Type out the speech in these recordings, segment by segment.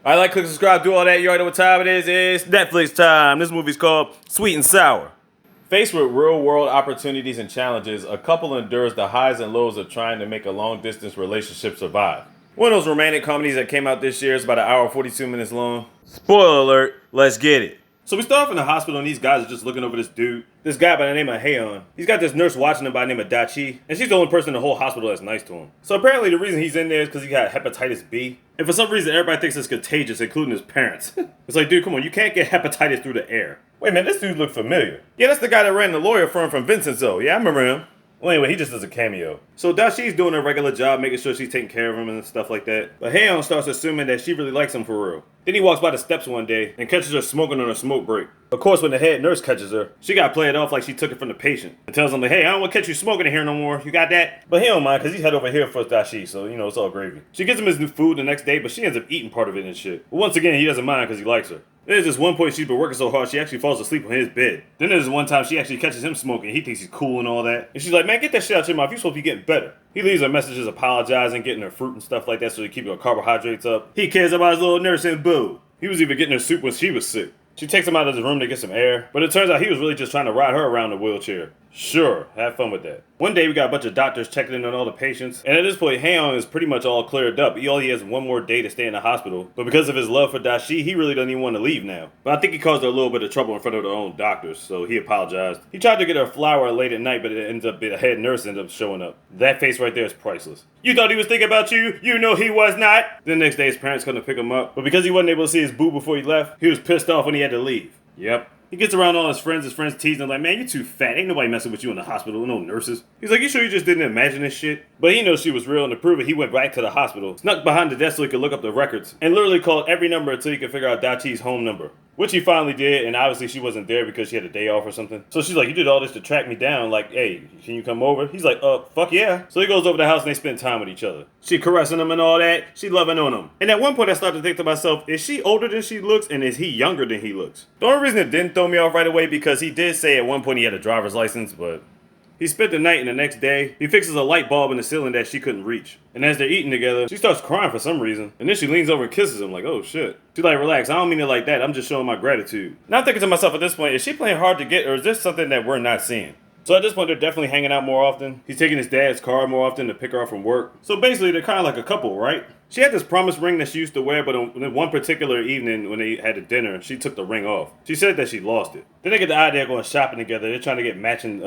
I like, click, subscribe, do all that. You already know what time it is. It's Netflix time. This movie's called Sweet and Sour. Faced with real-world opportunities and challenges, a couple endures the highs and lows of trying to make a long-distance relationship survive. One of those romantic comedies that came out this year is about an hour and 42 minutes long. Spoiler alert, let's get it. So we start off in the hospital and these guys are just looking over this dude. This guy by the name of Haeon. He's got this nurse watching him by the name of Dachi, and she's the only person in the whole hospital that's nice to him. So apparently the reason he's in there is because he got hepatitis B. And for some reason everybody thinks it's contagious, including his parents. It's like, dude, come on, you can't get hepatitis through the air. Wait a minute, this dude looked familiar. Yeah, that's the guy that ran the lawyer firm from Vincenzo. Yeah, I remember him. Well, anyway, he just does a cameo. So Dachi's doing her regular job, making sure she's taking care of him and stuff like that. But Haeon starts assuming that she really likes him for real. Then he walks by the steps one day and catches her smoking on a smoke break. Of course, when the head nurse catches her, she got played off like she took it from the patient. And tells him like, hey, I don't want to catch you smoking in here no more. You got that? But he don't mind because he's head over here for Dachi, so you know, it's all gravy. She gives him his new food the next day, but she ends up eating part of it and shit. But once again, he doesn't mind because he likes her. There's this one point she's been working so hard she actually falls asleep on his bed. Then there's one time she actually catches him smoking. He thinks he's cool and all that. And she's like, man, get that shit out your mouth. You're supposed to be getting better. He leaves her messages apologizing, getting her fruit and stuff like that so to keep her carbohydrates up. He cares about his little nursing boo. He was even getting her soup when she was sick. She takes him out of his room to get some air, but it turns out he was really just trying to ride her around the wheelchair. Sure, have fun with that. One day we got a bunch of doctors checking in on all the patients, and at this point Haeon is pretty much all cleared up. He only has one more day to stay in the hospital, but because of his love for Dachi, he really doesn't even want to leave now. But I think he caused her a little bit of trouble in front of their own doctors, so he apologized. He tried to get her a flower late at night, but it ends up being a head nurse ends up showing up. That face right there is priceless. You thought he was thinking about you? You know he was not. Then the next day his parents come to pick him up, but because he wasn't able to see his boo before he left, he was pissed off when he had to leave. Yep. He gets around all his friends teasing him like, man, you too fat. Ain't nobody messing with you in the hospital, no nurses. He's like, you sure you just didn't imagine this shit? But he knows she was real, and to prove it, he went back to the hospital, snuck behind the desk so he could look up the records, and literally called every number until he could figure out Dachi's home number. Which he finally did, and obviously she wasn't there because she had a day off or something. So she's like, you did all this to track me down, like, hey, can you come over? He's like, fuck yeah. So he goes over to the house and they spend time with each other. She caressing him and all that, she loving on him. And at one point I started to think to myself, is she older than she looks, and is he younger than he looks? The only reason it didn't throw me off right away because he did say at one point he had a driver's license, but he spent the night, and the next day, he fixes a light bulb in the ceiling that she couldn't reach. And as they're eating together, she starts crying for some reason. And then she leans over and kisses him like, oh shit. She's like, relax, I don't mean it like that, I'm just showing my gratitude. Now I'm thinking to myself at this point, is she playing hard to get, or is this something that we're not seeing? So at this point, they're definitely hanging out more often. He's taking his dad's car more often to pick her up from work. So basically, they're kind of like a couple, right? She had this promise ring that she used to wear, but on one particular evening when they had a dinner, she took the ring off. She said that she lost it. Then they get the idea of going shopping together. They're trying to get matching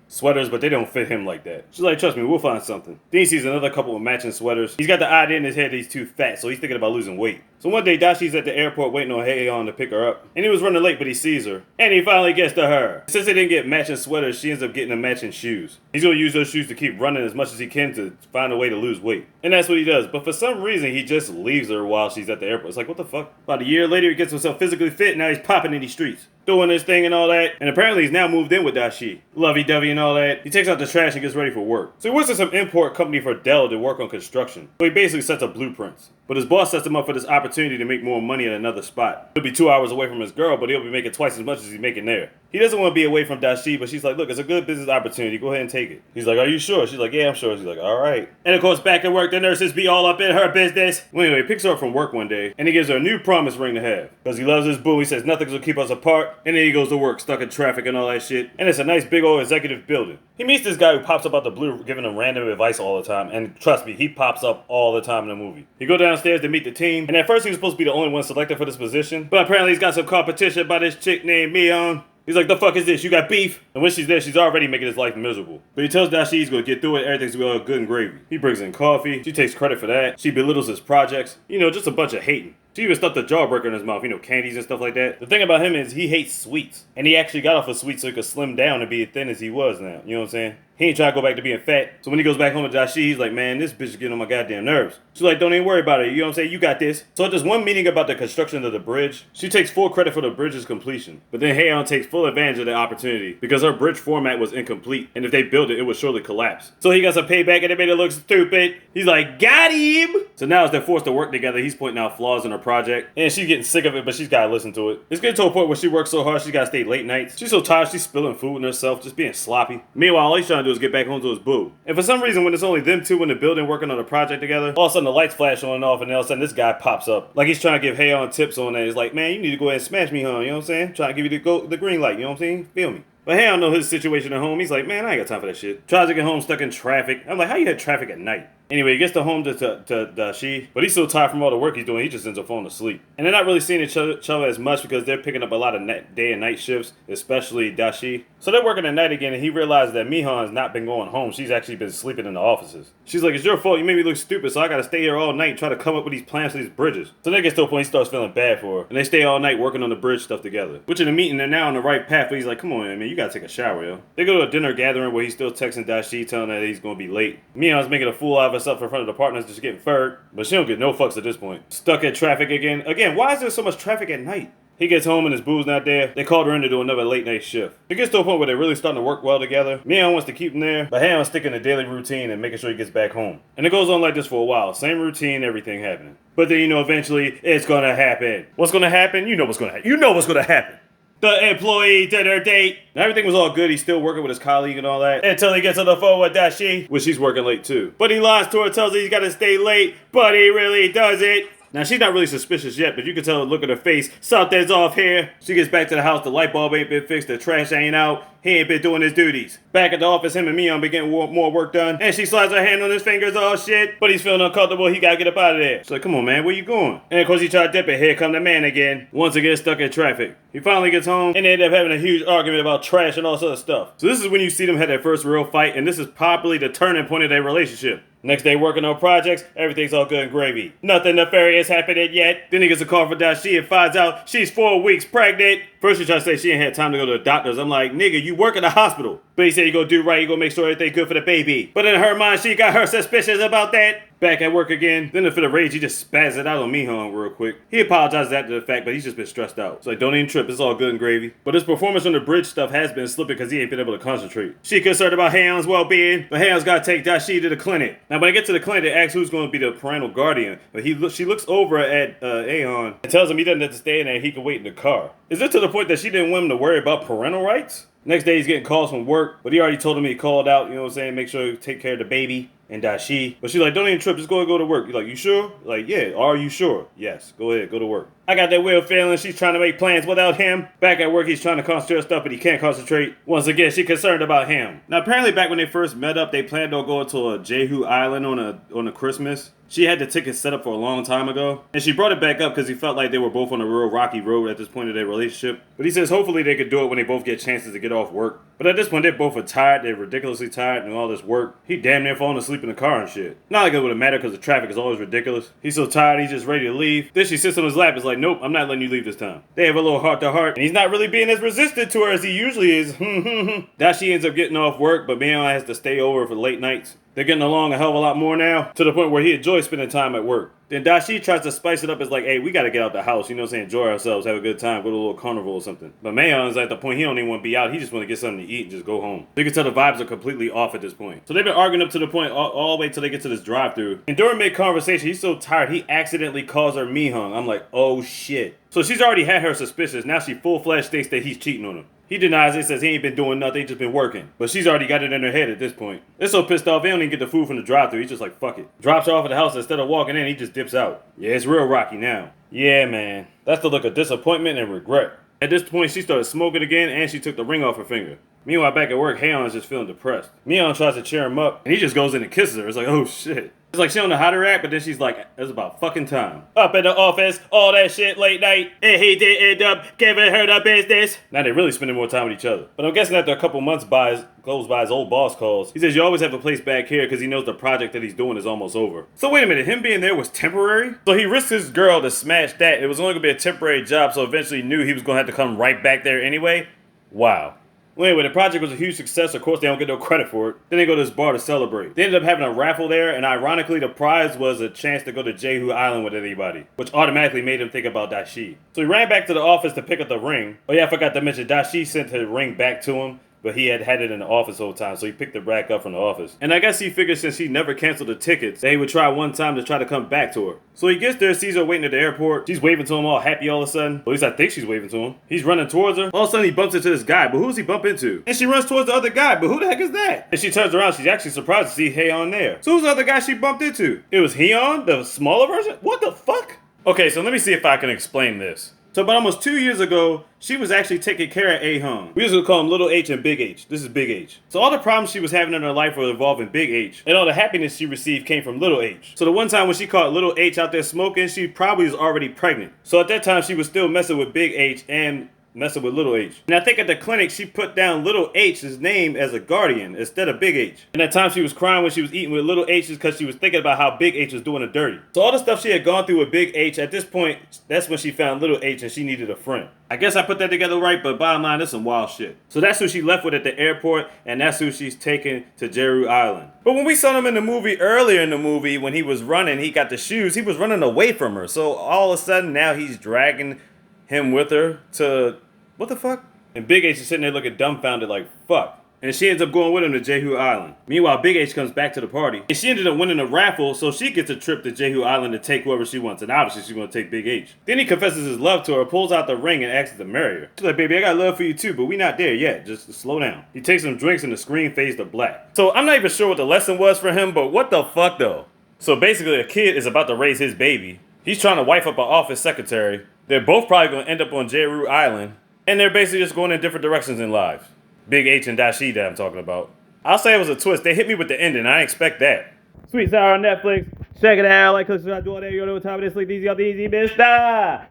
sweaters, but they don't fit him like that. She's like, trust me, we'll find something. Then he sees another couple of matching sweaters. He's got the idea in his head that he's too fat, so he's thinking about losing weight. So one day, Dachi's at the airport waiting on Haeon to pick her up. And he was running late, but he sees her. And he finally gets to her. Since they didn't get matching sweaters, she ends up getting the matching shoes. He's going to use those shoes to keep running as much as he can to find a way to lose weight. And that's what he does. But for some reason, he just leaves her while she's at the airport. It's like, what the fuck? About a year later, he gets himself physically fit. Now he's popping in these streets, doing his thing and all that. And apparently he's now moved in with Dachi. Lovey-dovey and all that. He takes out the trash and gets ready for work. So he works at some import company for Dell to work on construction. So he basically sets up blueprints. But his boss sets him up for this opportunity to make more money at another spot. He'll be 2 hours away from his girl, but he'll be making twice as much as he's making there. He doesn't want to be away from Dachi, but she's like, look, it's a good business opportunity. Go ahead and take it. He's like, are you sure? She's like, yeah, I'm sure. She's like, all right. And of course, back at work, the nurses be all up in her business. Well, anyway, he picks her up from work one day, and he gives her a new promise ring to have. Because he loves his boo. He says nothing's going to keep us apart. And then he goes to work, stuck in traffic and all that shit. And it's a nice big old executive building. He meets this guy who pops up out the blue, giving him random advice all the time. And trust me, he pops up all the time in the movie. He go downstairs to meet the team. And at first he was supposed to be the only one selected for this position. But apparently he's got some competition by this chick named Mion. He's like, the fuck is this? You got beef? And when she's there, she's already making his life miserable. But he tells Dachi he's going to get through it. Everything's going to be all good and gravy. He brings in coffee. She takes credit for that. She belittles his projects. You know, just a bunch of hating. She even stuffed a jawbreaker in his mouth, you know, candies and stuff like that. The thing about him is he hates sweets. And he actually got off of sweets so he could slim down and be as thin as he was now. You know what I'm saying? He ain't trying to go back to being fat. So when he goes back home to Dachi, he's like, man, this bitch is getting on my goddamn nerves. She's like, don't even worry about it. You know what I'm saying? You got this. So at this one meeting about the construction of the bridge, she takes full credit for the bridge's completion. But then Haeon takes full advantage of the opportunity because her bridge format was incomplete. And if they built it, it would surely collapse. So he got some payback and they made it look stupid. He's like, got him! So now as they're forced to work together, he's pointing out flaws in her project. And she's getting sick of it, but she's got to listen to it. It's getting to a point where she works so hard, she's got to stay late nights. She's so tired, she's spilling food on herself, just being sloppy. Meanwhile, all he's trying to do is get back home to his boo. And for some reason, when it's only them two in the building working on a project together, all of a sudden the lights flash on and off, and all of a sudden this guy pops up. Like he's trying to give Haeyeon tips on that. He's like, man, you need to go ahead and smash me, huh? You know what I'm saying? Trying to give you the green light, you know what I'm saying? Feel me? But Haeyeon know his situation at home. He's like, man, I ain't got time for that shit. Tries to get home stuck in traffic. I'm like, how you had traffic at night? Anyway, he gets to home to Dashi, but he's so tired from all the work he's doing, he just ends up falling asleep. And they're not really seeing each other as much because they're picking up a lot of day and night shifts, especially Dashi. So they're working at night again, and he realizes that Mihan's not been going home. She's actually been sleeping in the offices. She's like, it's your fault. You made me look stupid, so I gotta stay here all night and try to come up with these plans for these bridges. So that gets to a point he starts feeling bad for her, and they stay all night working on the bridge stuff together. Which in the meeting, they're now on the right path, but he's like, come on, man, you gotta take a shower, yo. They go to a dinner gathering where he's still texting Dashi, telling her that he's gonna be late. Mihan's making a fool out of herself in front of the partners, just getting furred, but she don't get no fucks at this point. Stuck at traffic again. Again, why is there so much traffic at night? He gets home and his boo's not there. They called her in to do another late night shift. It gets to a point where they're really starting to work well together. Mihan wants to keep him there, but Haeyeon's sticking to daily routine and making sure he gets back home. And it goes on like this for a while. Same routine, everything happening. But then eventually it's gonna happen. What's gonna happen? You know what's gonna happen. You know what's gonna happen. The employee dinner date. Now, everything was all good. He's still working with his colleague and all that. Until he gets on the phone with Dashi, which she's working late too. But he lies to her, tells her he's got to stay late, but he really doesn't. Now, she's not really suspicious yet, but you can tell the look at her face. Something's off here. She gets back to the house. The light bulb ain't been fixed. The trash ain't out. He ain't been doing his duties. Back at the office, him and Mihan been getting more work done. And she slides her hand on his fingers. Oh, shit. But he's feeling uncomfortable. He gotta get up out of there. She's like, come on, man. Where you going? And, of course, he tried to dip it. Here come the man again. Once again, stuck in traffic. He finally gets home, and they end up having a huge argument about trash and all this other stuff. So this is when you see them have their first real fight, and this is probably the turning point of their relationship. Next day, working on projects, everything's all good and gravy. Nothing nefarious happening yet. Then he gets a call from Dashi and finds out she's 4 weeks pregnant. First, she tried to say she ain't had time to go to the doctors. I'm like, nigga, you work at a hospital. But he said you gonna do right, you gonna make sure everything good for the baby. But in her mind, she got her suspicions about that. Back at work again. Then in a fit of rage, he just spazzed it out on Mihan real quick. He apologizes after the fact, but he's just been stressed out. It's like, don't even trip, it's all good and gravy. But his performance on the bridge stuff has been slipping because he ain't been able to concentrate. She concerned about Haeyeon's well-being, but Haeyeon's gotta take Dashi to the clinic. Now, when they get to the clinic, they ask who's gonna be the parental guardian. But she looks over at Haeyeon and tells him he doesn't have to stay in there, he can wait in the car. Is it to the point that she didn't want him to worry about parental rights? Next day, he's getting calls from work, but he already told him he called out, you know what I'm saying, make sure you take care of the baby and Dashi. But she's like, don't even trip, just go to work. You're like, you sure? Like, yeah, are you sure? Yes, go ahead, go to work. I got that weird feeling she's trying to make plans without him. Back at work, he's trying to concentrate on stuff, but he can't concentrate. Once again, she's concerned about him. Now, apparently back when they first met up, they planned on going to a Jeju Island on a Christmas. She had the ticket set up for a long time ago, and she brought it back up because he felt like they were both on a real rocky road at this point in their relationship. But he says hopefully they could do it when they both get chances to get off work. But at this point, they both are tired. They're ridiculously tired and all this work. He damn near falling asleep in the car and shit. Not like it would have mattered because the traffic is always ridiculous. He's so tired, he's just ready to leave. Then she sits on his lap. It's like, nope, I'm not letting you leave this time. They have a little heart-to-heart, and he's not really being as resistant to her as he usually is. Dashi ends up getting off work, but Mihan has to stay over for late nights. They're getting along a hell of a lot more now, to the point where he enjoys spending time at work. Then Dashi tries to spice it up as like, hey, we gotta get out the house, you know what I'm saying, enjoy ourselves, have a good time, go to a little carnival or something. But Mihan's at the point he don't even want to be out, he just want to get something to eat and just go home. You can tell the vibes are completely off at this point. So they've been arguing up to the point all the way till they get to this drive-thru. And during mid-conversation, he's so tired, he accidentally calls her Mihan. I'm like, oh shit. So she's already had her suspicions, now she full-fledged states that he's cheating on her. He denies it, says he ain't been doing nothing, he just been working. But she's already got it in her head at this point. They're so pissed off, they don't even get the food from the drive-thru. He's just like, fuck it. Drops her off at the house, instead of walking in, he just dips out. Yeah, it's real rocky now. Yeah, man. That's the look of disappointment and regret. At this point, she started smoking again, and she took the ring off her finger. Meanwhile, back at work, Haeyeon is just feeling depressed. Mihan tries to cheer him up, and he just goes in and kisses her. It's like, oh shit. It's like she don't know how to react, but then she's like, it's about fucking time. Up in the office, all that shit late night, and he did end up giving her the business. Now they're really spending more time with each other. But I'm guessing after a couple months goes by, his old boss calls. He says, you always have a place back here because he knows the project that he's doing is almost over. So wait a minute, him being there was temporary? So he risked his girl to smash that. It was only going to be a temporary job, so eventually he knew he was going to have to come right back there anyway? Wow. Well, anyway, the project was a huge success. Of course, they don't get no credit for it. Then they go to this bar to celebrate. They ended up having a raffle there, and ironically, the prize was a chance to go to Jeju Island with anybody, which automatically made him think about Dashi. So he ran back to the office to pick up the ring. Oh yeah, I forgot to mention, Dashi sent her ring back to him, but he had had it in the office the whole time, so he picked it back up from the office. And I guess he figured since she never canceled the tickets, that he would try one time to try to come back to her. So he gets there, sees her waiting at the airport. She's waving to him all happy all of a sudden. At least I think she's waving to him. He's running towards her. All of a sudden he bumps into this guy, but who's he bump into? And she runs towards the other guy, but who the heck is that? And she turns around, she's actually surprised to see Haeyeon there. So who's the other guy she bumped into? It was Haeyeon, the smaller version? What the fuck? Okay, so let me see if I can explain this. So about almost 2 years ago, she was actually taking care of A-Hung. We used to call him Little H and Big H. This is Big H. So all the problems she was having in her life were involving Big H. And all the happiness she received came from Little H. So the one time when she caught Little H out there smoking, she probably was already pregnant. So at that time, she was still messing with Big H and messing with Little H. And I think at the clinic, she put down Little H's name as a guardian instead of Big H. And at times she was crying when she was eating with Little H's because she was thinking about how Big H was doing her dirty. So all the stuff she had gone through with Big H, at this point, that's when she found Little H and she needed a friend. I guess I put that together right, but bottom line, this is some wild shit. So that's who she left with at the airport, and that's who she's taken to Jeru Island. But when we saw him in the movie, earlier in the movie, when he was running, he got the shoes, he was running away from her. So all of a sudden, now he's dragging him with her to... what the fuck? And Big H is sitting there looking dumbfounded like, fuck. And she ends up going with him to Jeju Island. Meanwhile, Big H comes back to the party. And she ended up winning a raffle, so she gets a trip to Jeju Island to take whoever she wants. And obviously, she's going to take Big H. Then he confesses his love to her, pulls out the ring, and asks to marry her. She's like, baby, I got love for you too, but we not there yet. Just slow down. He takes some drinks and the screen fades to black. So I'm not even sure what the lesson was for him, but what the fuck though? So basically, a kid is about to raise his baby. He's trying to wife up an office secretary. They're both probably going to end up on Jeru Island. And they're basically just going in different directions in life. Big H and Dashida I'm talking about. I'll say it was a twist. They hit me with the ending. I didn't expect that. Sweet Sour on Netflix. Check it out. Like, click, subscribe, do all that. You know what time it is. Sleep easy, all easy, mister.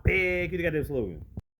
Big. You got this slogan.